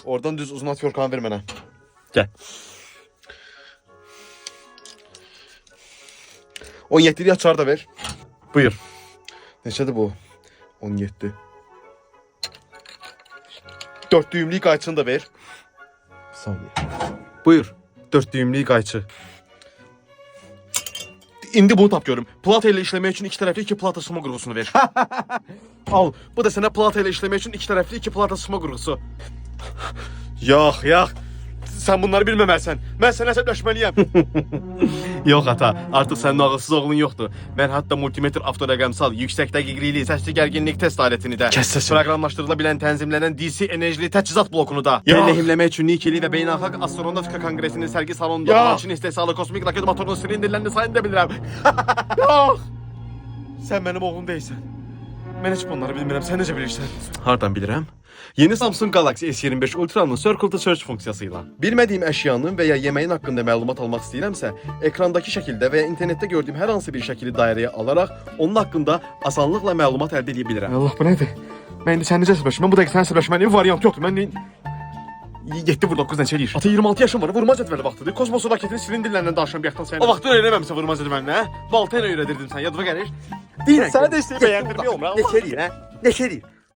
Oradan düz uzun at yorkanı ver mənə. Gəl. 17'li açar da ver. Buyur. Neçədir bu? 17. 4 düğümlü qayçını da ver. Bir saniye. Buyur. 4 düğümlü qayçı. İndi bunu tap görüm. Plata ile işlemək üçün iki tərəfli iki plata sıxma qurğusunu ver. Al. Bu da sənə plata ile işlemək üçün iki tərəfli iki plata sıxma qurğusu. Yax. Sən bunları bilməməlisən. Mən sənə əsəbləşməliyəm. Yox ata, artıq sənin ağılsız oğlun yoxdur. Mən hətta multimetr avtorəqəmsal, yüksək dəqiqlikli, səsli gərginlik test alətini də, Kəs səsini. proqramlaşdırıla bilən, tənzimlənən DC enerjili təchizat blokunu da, Yox. lehimləmək üçün nikeli və beynəlxalq astronavtika konqresinin sərgi salonunda Yox. olan Çin istehsalı kosmik raket motorunun silindirlərini sayını da bilirəm. Yox. Sən mənim oğlum deyilsən. Mən heç bunları bilmirəm. Sən necə bilirsən? Hardan bilirəm? Yeni Samsung Galaxy S25 Ultra'nın Circle to Search funksiyasıyla. Bilmədiyim əşyanın və ya yeməyin haqqında məlumat almaq istəyirəmsə, ekrandakı şəkildə və ya internetdə gördüyüm hər hansı bir şəkili dairəyə alaraq onun haqqında asanlıqla məlumat əldə edə bilirəm. Allah bu nədir? Mən indi sən necə əsəbləşməm? Bu dəqiqə sən əsəbləşməliyim, variant yoxdur. Mən 7 vur 9 neçə eləyir? Ata 26 yaşım var, vurma cədvəli vaxtıdır. Kosmosu raketinin silindirlərindən danışan bir yaxdan səni. O vaxt öyrənməmisən vurma cədvəlini, hə? Balta ilə öyrədirdim sən, yadıma gəlir. Deyirəm. Sənə də istəyib bəyəndirmək olmur. Neçə eləyir, hə? Neçə eləyir?